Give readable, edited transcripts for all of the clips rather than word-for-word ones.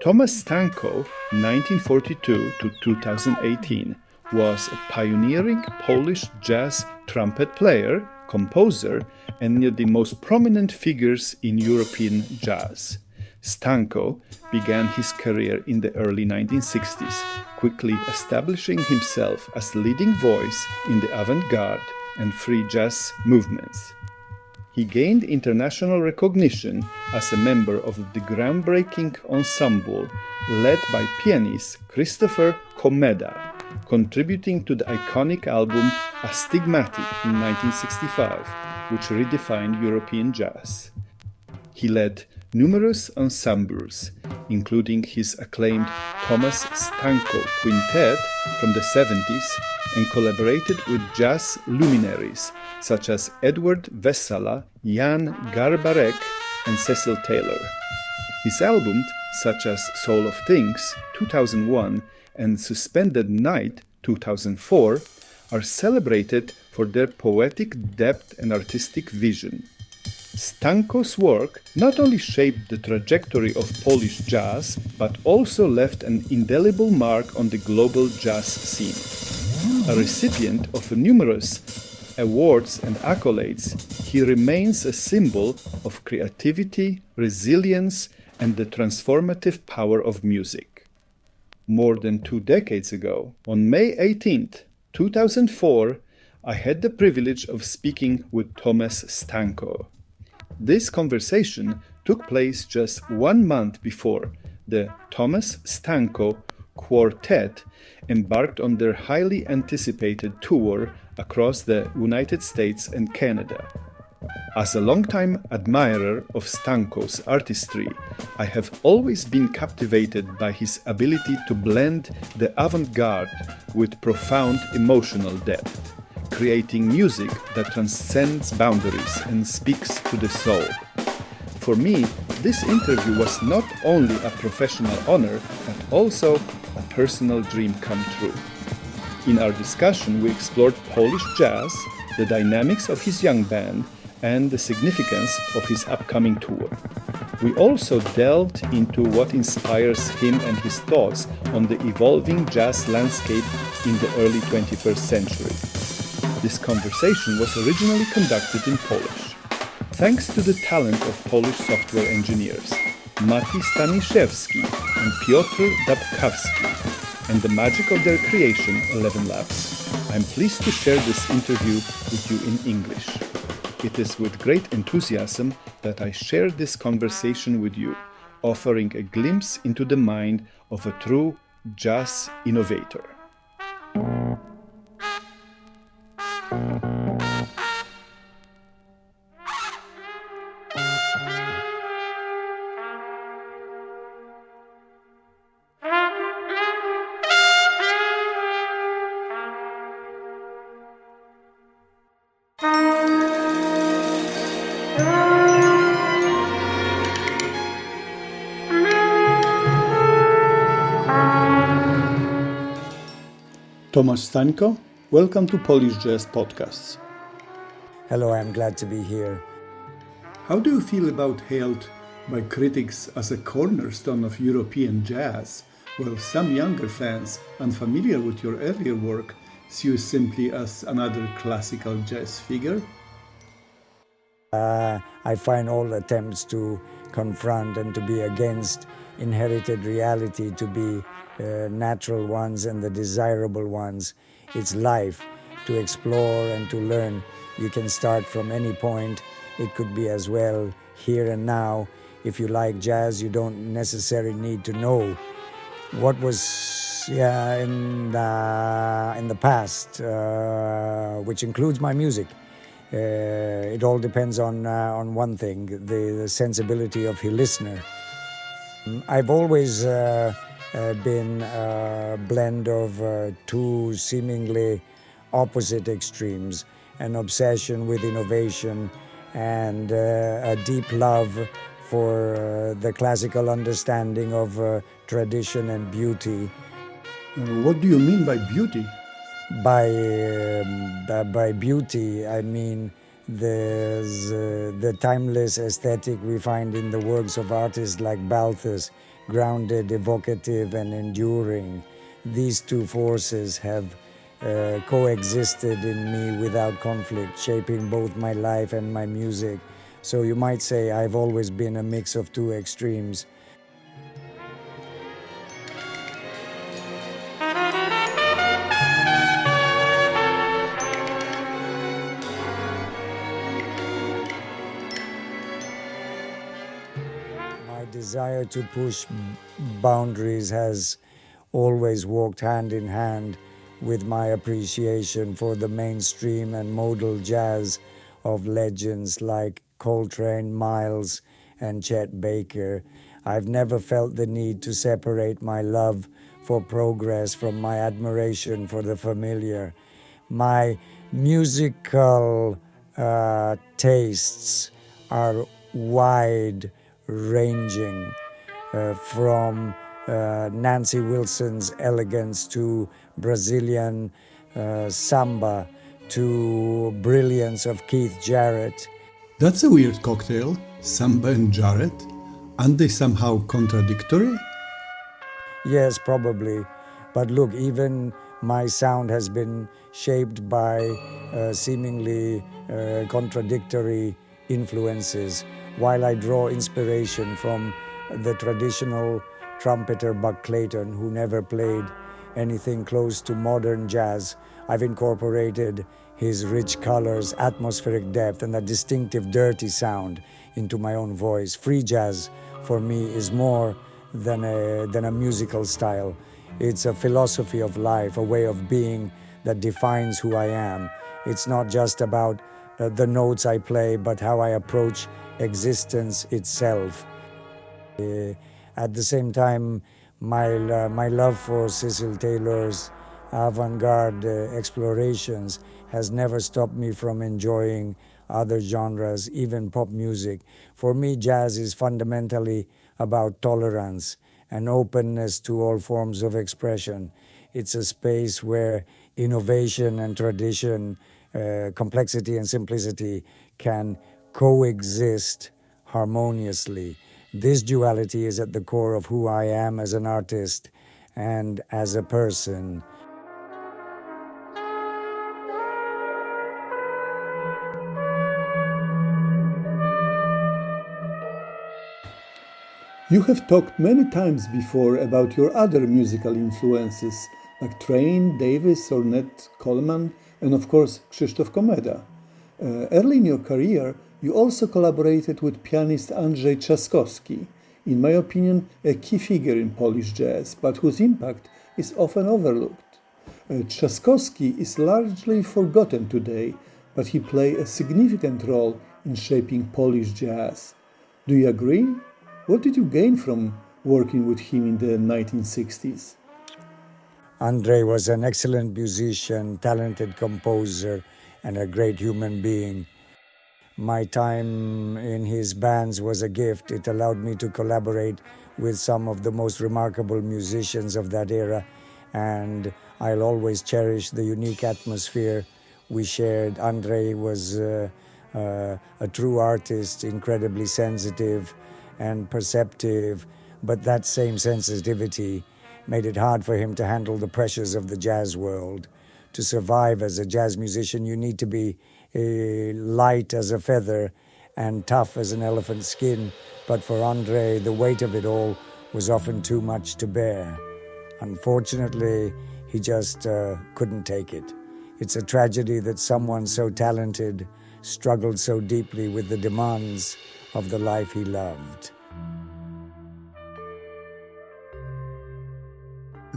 Tomasz Stańko, 1942 to 2018, was a pioneering Polish jazz trumpet player, composer, and one of the most prominent figures in European jazz. Stańko began his career in the early 1960s, quickly establishing himself as leading voice in the avant-garde and free jazz movements. He gained international recognition as a member of the groundbreaking ensemble led by pianist Krzysztof Komeda, contributing to the iconic album Astigmatic in 1965, which redefined European jazz. He led numerous ensembles, including his acclaimed Tomasz Stańko Quintet from the 70s, and collaborated with jazz luminaries such as Vesala, Garbarek, and Cecil Taylor. His albums such as Soul of Things 2001 and Suspended Night 2004 are celebrated for their poetic depth and artistic vision. Stańko's work not only shaped the trajectory of Polish jazz, but also left an indelible mark on the global jazz scene. A recipient of numerous awards and accolades, he remains a symbol of creativity, resilience, and the transformative power of music. More than 2 decades ago, on May 18, 2004, I had the privilege of speaking with Tomasz Stańko. This conversation took place just 1 month before the Tomasz Stańko Quartet embarked on their highly anticipated tour across the United States and Canada. As a longtime admirer of Stańko's artistry, I have always been captivated by his ability to blend the avant-garde with profound emotional depth, creating music that transcends boundaries and speaks to the soul. For me, this interview was not only a professional honor, but also a personal dream come true. In our discussion, we explored Polish jazz, the dynamics of his young band, and the significance of his upcoming tour. We also delved into what inspires him and his thoughts on the evolving jazz landscape in the early 21st century. This conversation was originally conducted in Polish. Thanks to the talent of Polish software engineers, Mati Staniszewski and Piotr Dabkowski, and the magic of their creation, 11 Labs, I'm pleased to share this interview with you in English. It is with great enthusiasm that I share this conversation with you, offering a glimpse into the mind of a true jazz innovator. Tomasz Stańko, welcome to Polish Jazz Podcasts. Hello, I'm glad to be here. How do you feel about hailed by critics as a cornerstone of European jazz, while some younger fans, unfamiliar with your earlier work, see you simply as another classical jazz figure? I find all attempts to confront and to be against inherited reality to be natural ones and the desirable ones. It's life to explore and to learn. You can start from any point. It could be as well here and now. If you like jazz, you don't necessarily need to know what was in the past, which includes my music. It all depends on one thing, the sensibility of the listener. I've always been a blend of two seemingly opposite extremes, an obsession with innovation and a deep love for the classical understanding of tradition and beauty. What do you mean by beauty? By beauty, I mean the timeless aesthetic we find in the works of artists like Balthus grounded, evocative, and enduring. These two forces have coexisted in me without conflict, shaping both my life and my music. So you might say I've always been a mix of two extremes. My desire to push boundaries has always walked hand in hand with my appreciation for the mainstream and modal jazz of legends like Coltrane, Miles, and Chet Baker. I've never felt the need to separate my love for progress from my admiration for the familiar. My musical tastes are wide ranging, from Nancy Wilson's elegance to Brazilian samba to brilliance of Keith Jarrett. That's a weird cocktail, samba and Jarrett. Aren't they somehow contradictory? Yes, probably. But look, even my sound has been shaped by seemingly contradictory influences. While I draw inspiration from the traditional trumpeter Buck Clayton, who never played anything close to modern jazz, I've incorporated his rich colors, atmospheric depth, and that distinctive dirty sound into my own voice. Free jazz, for me, is more than a musical style. It's a philosophy of life, a way of being that defines who I am. It's not just about the notes I play, but how I approach existence itself. At the same time, my love for Cecil Taylor's avant-garde explorations has never stopped me from enjoying other genres, even pop music. For me, jazz is fundamentally about tolerance and openness to all forms of expression. It's a space where innovation and tradition, complexity and simplicity can coexist harmoniously. This duality is at the core of who I am as an artist and as a person. You have talked many times before about your other musical influences, like Train, Davis, Ornette Coleman, and of course Krzysztof Komeda. Early in your career, you also collaborated with pianist Andrzej Trzaskowski, in my opinion a key figure in Polish jazz, but whose impact is often overlooked. Trzaskowski is largely forgotten today, but he played a significant role in shaping Polish jazz. Do you agree? What did you gain from working with him in the 1960s? Andrzej was an excellent musician, talented composer, and a great human being. My time in his bands was a gift. It allowed me to collaborate with some of the most remarkable musicians of that era, and I'll always cherish the unique atmosphere we shared. Andrzej was a true artist, incredibly sensitive and perceptive, but that same sensitivity made it hard for him to handle the pressures of the jazz world. To survive as a jazz musician, you need to be light as a feather and tough as an elephant's skin. But for Andrzej, the weight of it all was often too much to bear. Unfortunately, he just couldn't take it. It's a tragedy that someone so talented struggled so deeply with the demands of the life he loved.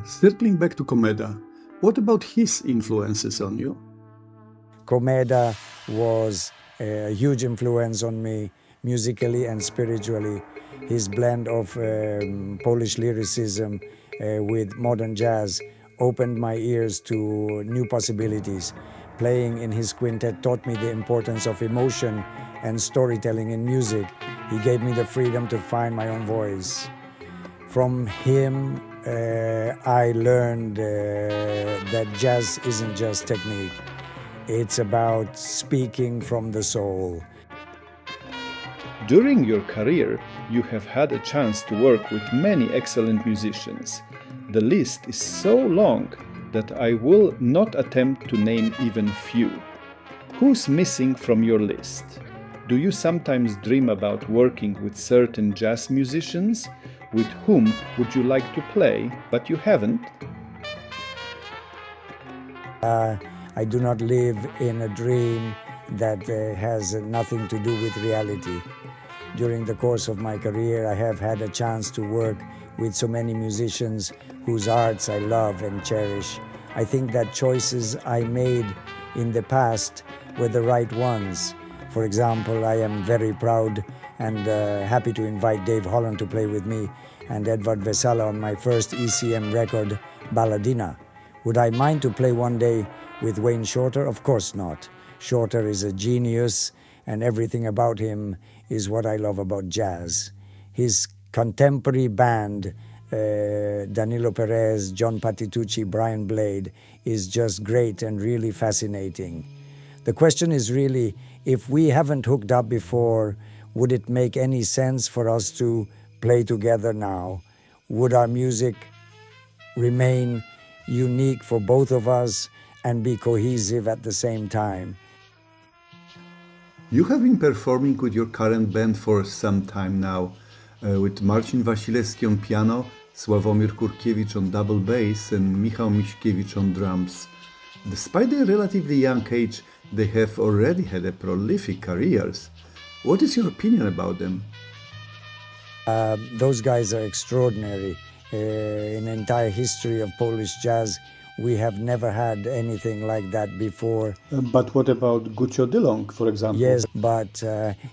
Circling back to Komeda, what about his influences on you? Komeda was a huge influence on me musically and spiritually. His blend of Polish lyricism with modern jazz opened my ears to new possibilities. Playing in his quintet taught me the importance of emotion and storytelling in music. He gave me the freedom to find my own voice. From him, I learned that jazz isn't just technique. It's about speaking from the soul. During your career, you have had a chance to work with many excellent musicians. The list is so long that I will not attempt to name even few. Who's missing from your list? Do you sometimes dream about working with certain jazz musicians? With whom would you like to play, but you haven't? I do not live in a dream that has nothing to do with reality. During the course of my career, I have had a chance to work with so many musicians whose arts I love and cherish. I think that choices I made in the past were the right ones. For example, I am very proud and happy to invite Dave Holland to play with me and Edward Vesala on my first ECM record, Balladina. Would I mind to play one day with Wayne Shorter? Of course not. Shorter is a genius, and everything about him is what I love about jazz. His contemporary band, Danilo Perez, John Patitucci, Brian Blade, is just great and really fascinating. The question is really, if we haven't hooked up before, would it make any sense for us to play together now? Would our music remain unique for both of us and be cohesive at the same time? You have been performing with your current band for some time now, with Marcin Wasilewski on piano, Sławomir Kurkiewicz on double bass and Michał Miśkiewicz on drums. Despite their relatively young age, they have already had a prolific careers. What is your opinion about them? Those guys are extraordinary. In the entire history of Polish jazz, we have never had anything like that before. But what about Gucio Dylong, for example? Yes, but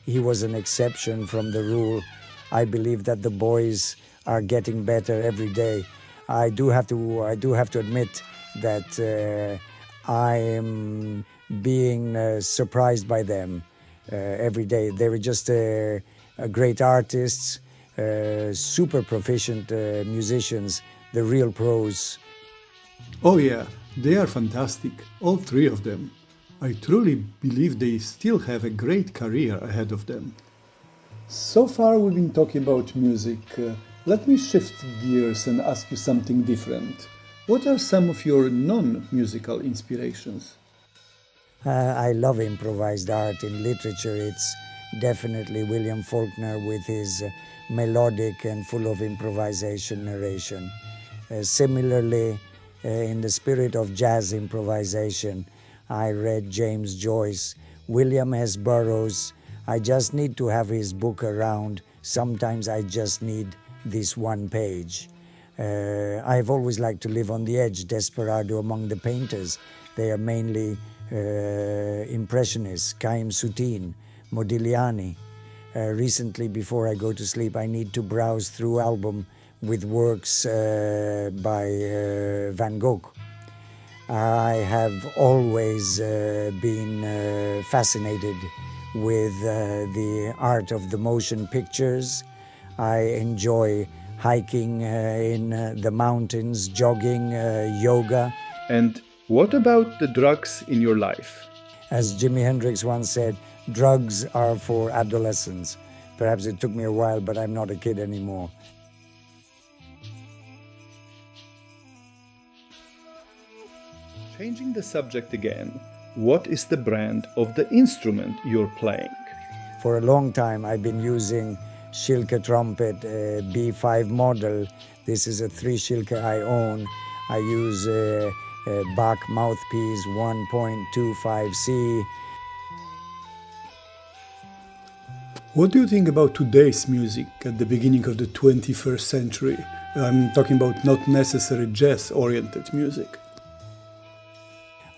he was an exception from the rule. I believe that the boys are getting better every day. I do have to admit that I am being surprised by them every day. They were just great artists, super proficient musicians, the real pros. Oh yeah, they are fantastic, all three of them. I truly believe they still have a great career ahead of them. So far we've been talking about music. Let me shift gears and ask you something different. What are some of your non-musical inspirations? I love improvised art. In literature, it's definitely William Faulkner with his melodic and full of improvisation narration. Similarly, in the spirit of jazz improvisation, I read James Joyce, William S. Burroughs. I just need to have his book around. Sometimes I just need this one page. I've always liked to live on the edge, desperado among the painters. They are mainly Impressionists, Chaim Soutine, Modigliani. Recently, before I go to sleep, I need to browse through album with works by Van Gogh. I have always been fascinated with the art of the motion pictures. I enjoy hiking in the mountains, jogging, yoga. And what about the drugs in your life? As Jimi Hendrix once said, drugs are for adolescents. Perhaps it took me a while, but I'm not a kid anymore. Changing the subject again, what is the brand of the instrument you're playing? For a long time, I've been using Schilke trumpet, B5 model. This is a 3 Schilke I own. I use a Bach mouthpiece 1.25C. What do you think about today's music at the beginning of the 21st century? I'm talking about not necessarily jazz-oriented music.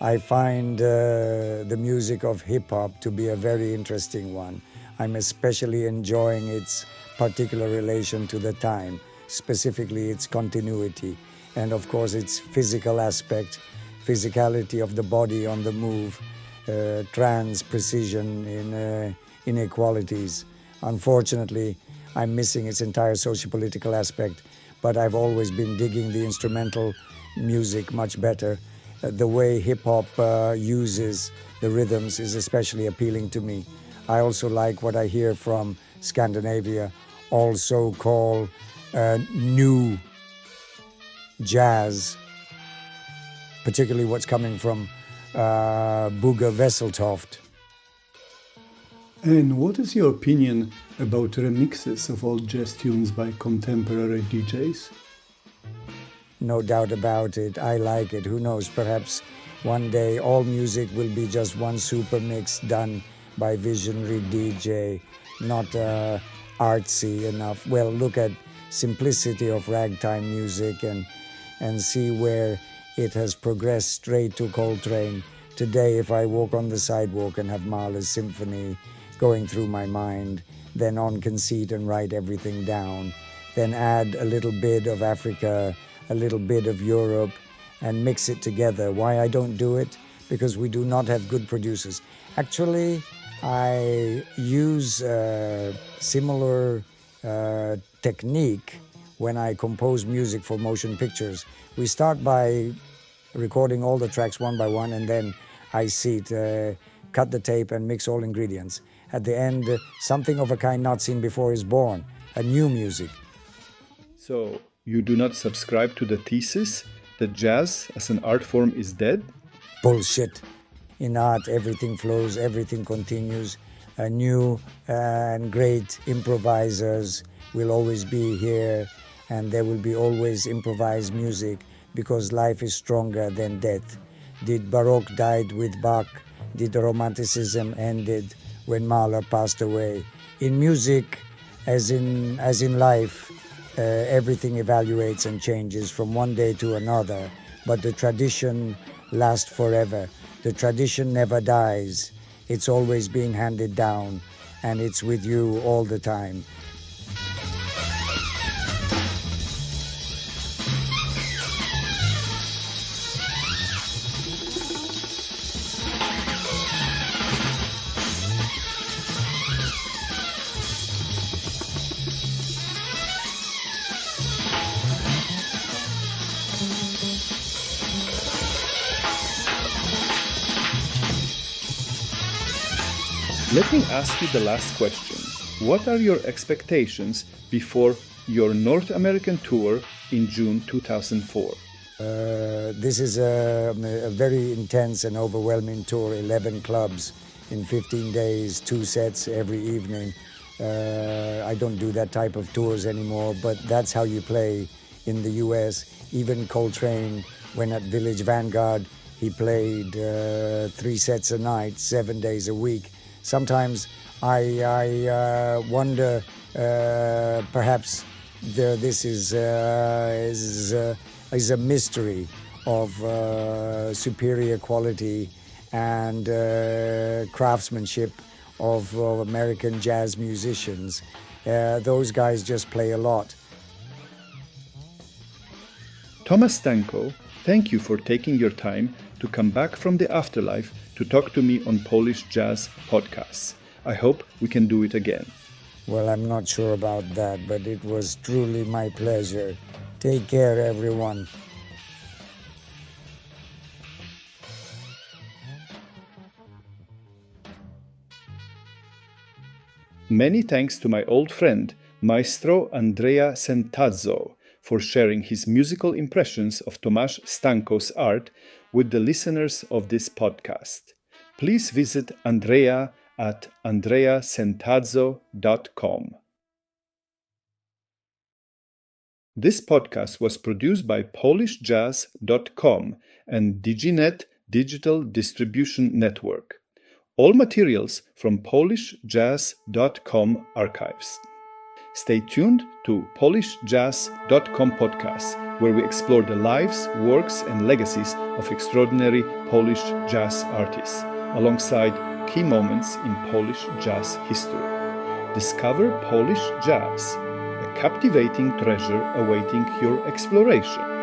I find the music of hip-hop to be a very interesting one. I'm especially enjoying its particular relation to the time, specifically its continuity, and of course its physical aspect, physicality of the body on the move, trance, precision in inequalities. Unfortunately, I'm missing its entire socio-political aspect, but I've always been digging the instrumental music much better. The way hip-hop uses the rhythms is especially appealing to me. I also like what I hear from Scandinavia also call new jazz, particularly what's coming from Booger Vesseltoft. And what is your opinion about remixes of old jazz tunes by contemporary DJs? No doubt about it. I like it. Who knows? Perhaps one day all music will be just one super mix done by visionary DJ, not artsy enough. Well, look at simplicity of ragtime music and see where it has progressed straight to Coltrane. Today, if I walk on the sidewalk and have Mahler's symphony going through my mind, then on conceit and write everything down, then add a little bit of Africa, a little bit of Europe, and mix it together. Why I don't do it? Because we do not have good producers. Actually, I use similar technique when I compose music for motion pictures. We start by recording all the tracks one by one, and then I seat, cut the tape and mix all ingredients. At the end, something of a kind not seen before is born, a new music. So, you do not subscribe to the thesis that jazz as an art form is dead? Bullshit. In art, everything flows, everything continues. New and great improvisers will always be here, and there will be always improvised music because life is stronger than death. Did Baroque died with Bach? Did the Romanticism ended when Mahler passed away? In music, as in life, everything evaluates and changes from one day to another, but the tradition lasts forever. The tradition never dies. It's always being handed down, and it's with you all the time. Let me ask you the last question. What are your expectations before your North American tour in June 2004? This is a very intense and overwhelming tour, 11 clubs in 15 days, 2 sets every evening. I don't do that type of tours anymore, but that's how you play in the US. Even Coltrane, when at Village Vanguard, he played 3 sets a night, 7 days a week. Sometimes I wonder, perhaps this is a mystery of superior quality and craftsmanship of American jazz musicians. Those guys just play a lot. Tomasz Stańko, thank you for taking your time to come back from the afterlife to talk to me on Polish Jazz podcasts. I hope we can do it again. Well, I'm not sure about that, but it was truly my pleasure. Take care, everyone. Many thanks to my old friend, Maestro Andrea Sentazzo, for sharing his musical impressions of Tomasz Stańko's art with the listeners of this podcast. Please visit Andrea at andreasentazzo.com. This podcast was produced by PolishJazz.com and DigiNet Digital Distribution Network. All materials from PolishJazz.com archives. Stay tuned to PolishJazz.com podcasts, where we explore the lives, works, and legacies of extraordinary Polish jazz artists, alongside key moments in Polish jazz history. Discover Polish jazz, a captivating treasure awaiting your exploration.